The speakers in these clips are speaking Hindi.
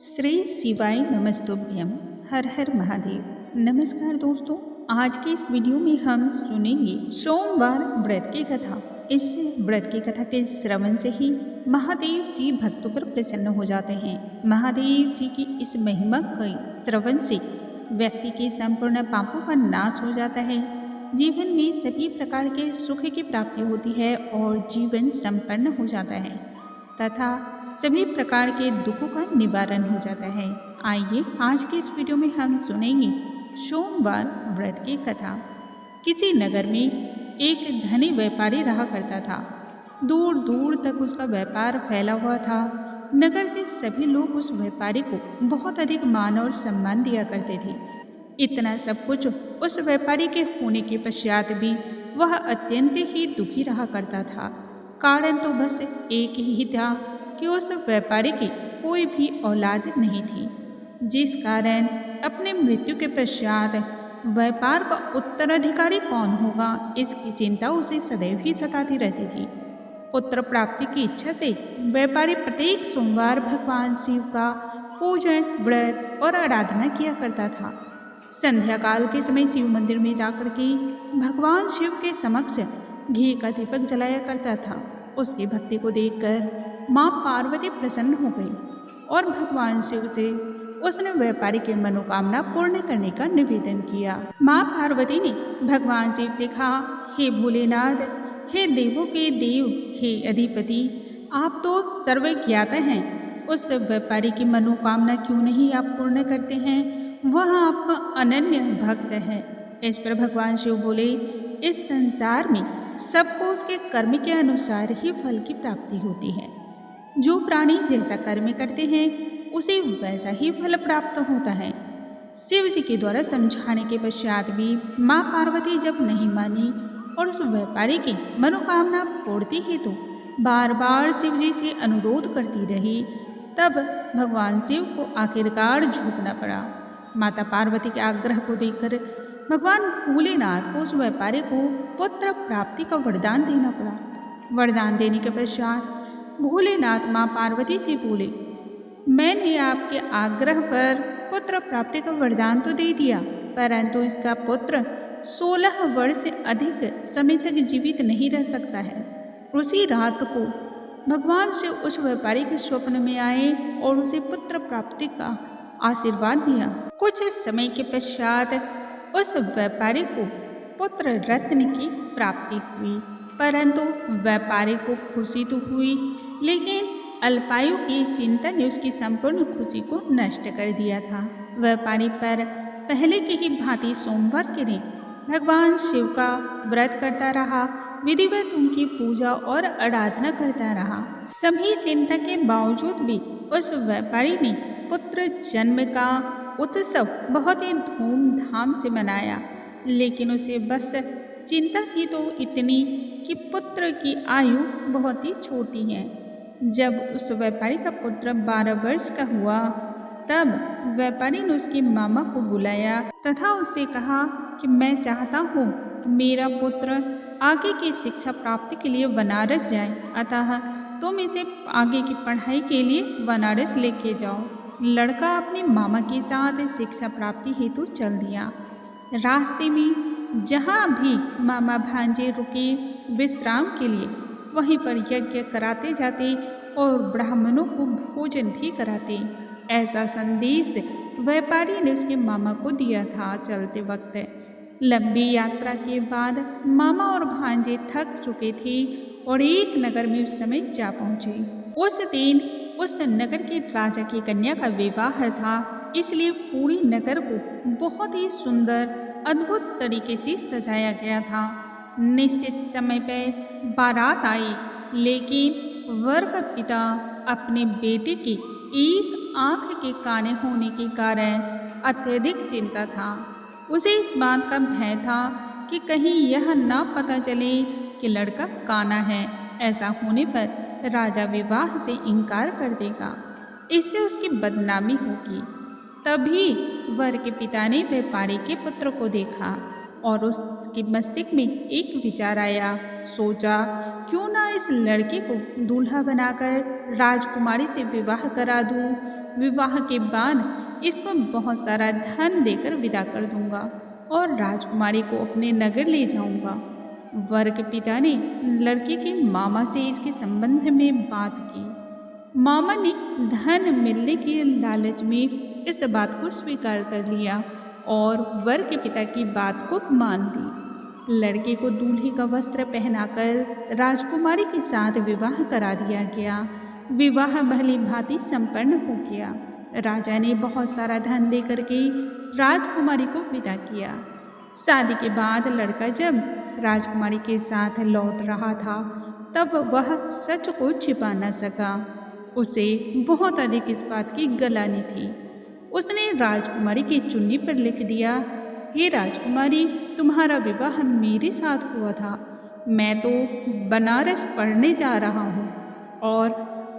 श्री शिवाय नमस्तुभ्यम। हर हर महादेव। नमस्कार दोस्तों, आज के इस वीडियो में हम सुनेंगे सोमवार व्रत की कथा। इस व्रत की कथा के श्रवण से ही महादेव जी भक्तों पर प्रसन्न हो जाते हैं। महादेव जी की इस महिमा के श्रवण से व्यक्ति के संपूर्ण पापों का नाश हो जाता है, जीवन में सभी प्रकार के सुख की प्राप्ति होती है और जीवन संपन्न हो जाता है तथा सभी प्रकार के दुखों का निवारण हो जाता है। आइए आज के इस वीडियो में हम सुनेंगे सोमवार व्रत की कथा। किसी नगर में एक धनी व्यापारी रहा करता था। दूर दूर तक उसका व्यापार फैला हुआ था। नगर के सभी लोग उस व्यापारी को बहुत अधिक मान और सम्मान दिया करते थे। इतना सब कुछ उस व्यापारी के होने के पश्चात भी वह अत्यंत ही दुखी रहा करता था। कारण तो बस एक ही था कि उस व्यापारी की कोई भी औलाद नहीं थी, जिस कारण अपने मृत्यु के पश्चात व्यापार का उत्तराधिकारी कौन होगा, इसकी चिंता उसे सदैव ही सताती रहती थी। पुत्र प्राप्ति की इच्छा से व्यापारी प्रत्येक सोमवार भगवान शिव का पूजन, व्रत और आराधना किया करता था। संध्या काल के समय शिव मंदिर में जाकर के भगवान शिव के समक्ष घी का दीपक जलाया करता था। उसकी भक्ति को देखकर माँ पार्वती प्रसन्न हो गई और भगवान शिव से उसने व्यापारी की मनोकामना पूर्ण करने का निवेदन किया। माँ पार्वती ने भगवान शिव से कहा, हे भोलेनाथ, हे देवों के देव, हे अधिपति, आप तो सर्वज्ञाता हैं। उस व्यापारी की मनोकामना क्यों नहीं आप पूर्ण करते हैं? वह आपका अनन्य भक्त है। इस पर भगवान शिव बोले, इस संसार में सबको उसके कर्म के अनुसार ही फल की प्राप्ति होती है। जो प्राणी जैसा कर्म करते हैं उसे वैसा ही फल प्राप्त होता है। शिव जी के द्वारा समझाने के पश्चात भी माँ पार्वती जब नहीं मानी और उस व्यापारी की मनोकामना पूर्ति हेतु बार बार शिव जी से अनुरोध करती रही, तब भगवान शिव को आखिरकार झुकना पड़ा। माता पार्वती के आग्रह को देखकर भगवान भोलेनाथ को उस व्यापारी को पुत्र प्राप्ति का वरदान देना पड़ा। वरदान देने के पश्चात भोलेनाथ माँ पार्वती से बोले, मैंने आपके आग्रह पर पुत्र प्राप्ति का वरदान तो दे दिया, परंतु इसका पुत्र 16 वर्ष से अधिक समय तक जीवित नहीं रह सकता है। उसी रात को भगवान शिव उस व्यापारी के स्वप्न में आए और उसे पुत्र प्राप्ति का आशीर्वाद दिया। कुछ समय के पश्चात उस व्यापारी को पुत्र रत्न की प्राप्ति हुई, परंतु व्यापारी को खुशी तो हुई, लेकिन अल्पायु की चिंता ने उसकी संपूर्ण खुशी को नष्ट कर दिया था। व्यापारी पर पहले की ही भांति सोमवार के दिन भगवान शिव का व्रत करता रहा, विधिवत उनकी पूजा और आराधना करता रहा। सभी चिंता के बावजूद भी उस व्यापारी ने पुत्र जन्म का उत्सव बहुत ही धूमधाम से मनाया, लेकिन उसे बस चिंता थी तो इतनी कि पुत्र की आयु बहुत ही छोटी है। जब उस व्यापारी का पुत्र 12 वर्ष का हुआ, तब व्यापारी ने उसके मामा को बुलाया तथा उससे कहा कि मैं चाहता हूँ कि मेरा पुत्र आगे की शिक्षा प्राप्ति के लिए बनारस जाए, अतः तुम इसे आगे की पढ़ाई के लिए बनारस लेके जाओ। लड़का अपने मामा के साथ शिक्षा प्राप्ति हेतु चल दिया। रास्ते में जहाँ भी मामा भांजे रुके विश्राम के लिए, वहीं पर यज्ञ कराते जाते और ब्राह्मणों को भोजन भी कराते। ऐसा संदेश व्यापारी ने उसके मामा को दिया था। चलते वक्त लंबी यात्रा के बाद मामा और भांजे थक चुके थे और एक नगर में उस समय जा पहुँचे। उस दिन उस नगर के राजा की कन्या का विवाह था, इसलिए पूरी नगर को बहुत ही सुंदर अद्भुत तरीके से सजाया गया था। निश्चित समय पर बारात आई, लेकिन वर का पिता अपने बेटे की एक आंख के काने होने के कारण अत्यधिक चिंता था। उसे इस बात का भय था कि कहीं यह ना पता चले कि लड़का काना है। ऐसा होने पर राजा विवाह से इनकार कर देगा, इससे उसकी बदनामी होगी। तभी वर के पिता ने व्यापारी के पुत्र को देखा और उसके मस्तिष्क में एक विचार आया। सोचा, क्यों ना इस लड़के को दूल्हा बनाकर राजकुमारी से विवाह करा दूँ। विवाह के बाद इसको बहुत सारा धन देकर विदा कर दूंगा और राजकुमारी को अपने नगर ले जाऊंगा। वर के पिता ने लड़के के मामा से इसके संबंध में बात की। मामा ने धन मिलने के लालच में इस बात को स्वीकार कर लिया और वर के पिता की बात को मान ली। लड़के को दूल्हे का वस्त्र पहनाकर राजकुमारी के साथ विवाह करा दिया गया। विवाह भली भांति संपन्न हो गया। राजा ने बहुत सारा धन दे करके राजकुमारी को विदा किया। शादी के बाद लड़का जब राजकुमारी के साथ लौट रहा था तब वह सच को छिपा न सका। उसे बहुत अधिक इस बात की गलानी थी। उसने राजकुमारी की चुन्नी पर लिख दिया, हे राजकुमारी, तुम्हारा विवाह मेरे साथ हुआ था। मैं तो बनारस पढ़ने जा रहा हूँ और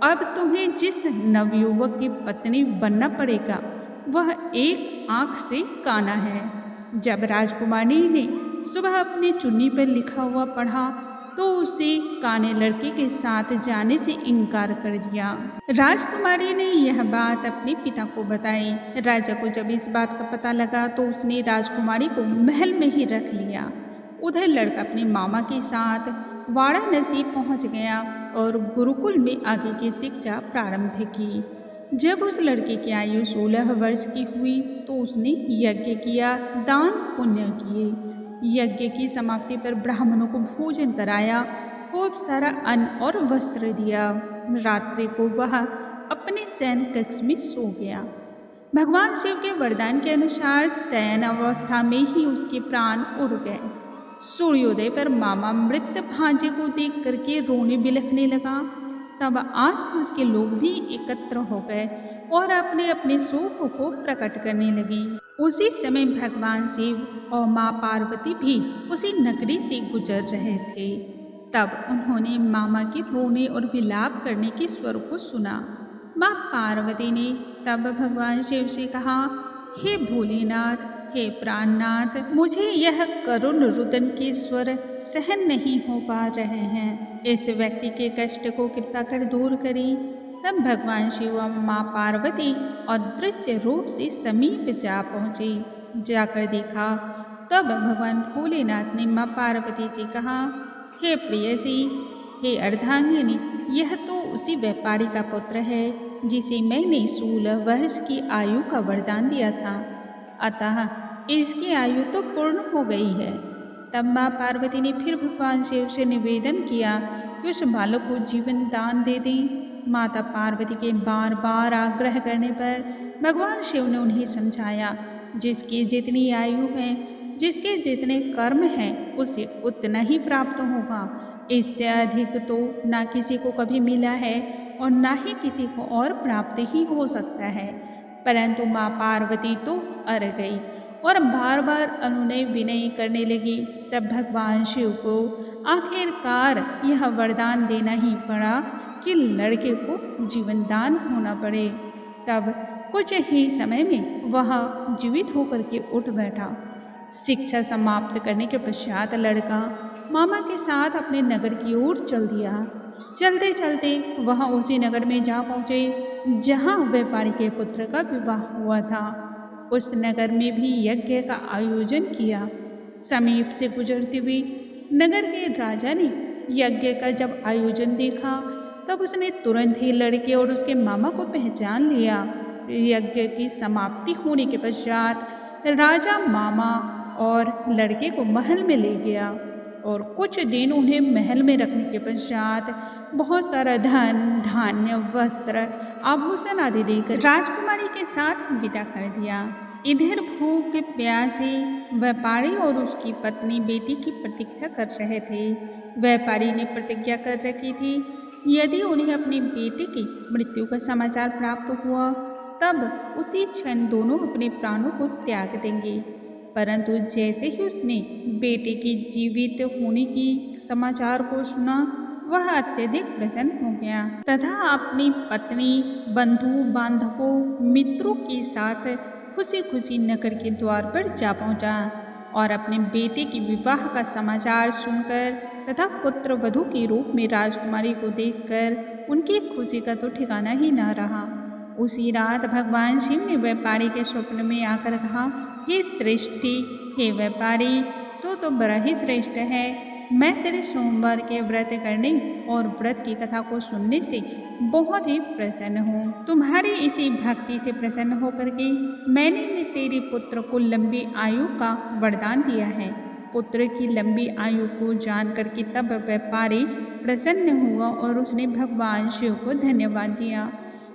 अब तुम्हें जिस नवयुवक की पत्नी बनना पड़ेगा वह एक आँख से काना है। जब राजकुमारी ने सुबह अपनी चुन्नी पर लिखा हुआ पढ़ा तो उसे काने लड़के के साथ जाने से इनकार कर दिया। राजकुमारी ने यह बात अपने पिता को बताई। राजा को जब इस बात का पता लगा तो उसने राजकुमारी को महल में ही रख लिया। उधर लड़का अपने मामा के साथ वाराणसी पहुंच गया और गुरुकुल में आगे की शिक्षा प्रारंभ की। जब उस लड़के की आयु 16 वर्ष की हुई तो उसने यज्ञ किया, दान पुण्य किए। यज्ञ की समाप्ति पर ब्राह्मणों को भोजन कराया, खूब सारा अन्न और वस्त्र दिया। रात्रि को वह अपने शयन कक्ष में सो गया। भगवान शिव के वरदान के अनुसार शयन अवस्था में ही उसके प्राण उड़ गए। सूर्योदय पर मामा मृत भांजे को देख करके रोने बिलखने लगा। तब आसपास के लोग भी एकत्र हो गए और अपने अपने शोक को प्रकट करने लगे। उसी समय भगवान शिव और माँ पार्वती भी उसी नगरी से गुजर रहे थे। तब उन्होंने मामा के रोने और विलाप करने के स्वर को सुना। माँ पार्वती ने तब भगवान शिव से कहा, हे भोलेनाथ, हे प्राणनाथ, मुझे यह करुण रुदन के स्वर सहन नहीं हो पा रहे हैं। इस व्यक्ति के कष्ट को कृपा कर दूर करें। तब भगवान शिव और माँ पार्वती अदृश्य रूप से समीप जा पहुँचे। जाकर देखा तब भगवान भोलेनाथ ने माँ पार्वती से कहा, हे प्रियसी, हे अर्धांगिनी, यह तो उसी व्यापारी का पुत्र है जिसे मैंने 16 वर्ष की आयु का वरदान दिया था। अतः इसकी आयु तो पूर्ण हो गई है। तब माँ पार्वती ने फिर भगवान शिव से निवेदन किया कि उस बालक को जीवन दान दे दें। माता पार्वती के बार बार आग्रह करने पर भगवान शिव ने उन्हें समझाया, जिसकी जितनी आयु है, जिसके जितने कर्म हैं, उसे उतना ही प्राप्त होगा। इससे अधिक तो ना किसी को कभी मिला है और ना ही किसी को और प्राप्त ही हो सकता है। परंतु माँ पार्वती तो अड़ गई और बार बार अनुनय विनय करने लगी। तब भगवान शिव को आखिरकार यह वरदान देना ही पड़ा कि लड़के को जीवन दान होना पड़े। तब कुछ ही समय में वह जीवित होकर के उठ बैठा। शिक्षा समाप्त करने के पश्चात लड़का मामा के साथ अपने नगर की ओर चल दिया। चलते चलते वह उसी नगर में जा पहुँचे जहाँ व्यापारी के पुत्र का विवाह हुआ था। उस नगर में भी यज्ञ का आयोजन किया। समीप से गुजरते हुए नगर के राजा ने यज्ञ का जब आयोजन देखा तब उसने तुरंत ही लड़के और उसके मामा को पहचान लिया। यज्ञ की समाप्ति होने के पश्चात राजा मामा और लड़के को महल में ले गया और कुछ दिन उन्हें महल में रखने के पश्चात बहुत सारा धन, धान्य, वस्त्र, आभूषण आदि देकर राजकुमारी के साथ विदा कर दिया। इधर भूख प्यासे व्यापारी और उसकी पत्नी बेटी की प्रतीक्षा कर रहे थे। व्यापारी ने प्रतिज्ञा कर रखी थी, यदि उन्हें अपनी बेटे की मृत्यु का समाचार प्राप्त हुआ तब उसी क्षण दोनों अपने प्राणों को त्याग देंगे। परंतु जैसे ही उसने बेटे के जीवित होने की समाचार को सुना वह अत्यधिक प्रसन्न हो गया तथा अपनी पत्नी, बंधु बांधवों, मित्रों के साथ खुशी खुशी नगर के द्वार पर जा पहुंचा। और अपने बेटे के विवाह का समाचार सुनकर तथा पुत्र वधू के रूप में राजकुमारी को देखकर उनकी खुशी का तो ठिकाना ही न रहा। उसी रात भगवान शिव ने व्यापारी के स्वप्न में आकर कहा, हे सृष्टि, हे व्यापारी, तो बड़ा ही श्रेष्ठ है। मैं तेरे सोमवार के व्रत करने और व्रत की कथा को सुनने से बहुत ही प्रसन्न हूँ। तुम्हारी इसी भक्ति से प्रसन्न होकर के मैंने तेरे पुत्र को लंबी आयु का वरदान दिया है। पुत्र की लंबी आयु को जान करके तब व्यापारी प्रसन्न हुआ और उसने भगवान शिव को धन्यवाद दिया।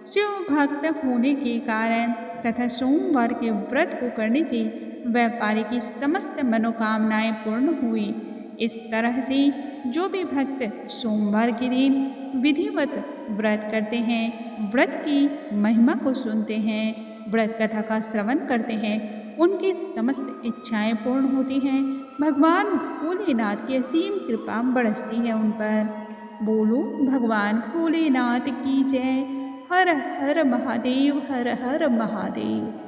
शिव भक्त होने के कारण तथा सोमवार के व्रत को करने से व्यापारी की समस्त मनोकामनाएं पूर्ण हुई। इस तरह से जो भी भक्त सोमवार के दिन विधिवत व्रत करते हैं, व्रत की महिमा को सुनते हैं, व्रत कथा का श्रवण करते हैं, उनकी समस्त इच्छाएं पूर्ण होती हैं। भगवान भोलेनाथ की असीम कृपा बरसती है उन पर। बोलो भगवान भोलेनाथ की जय। हर हर महादेव, हर हर महादेव।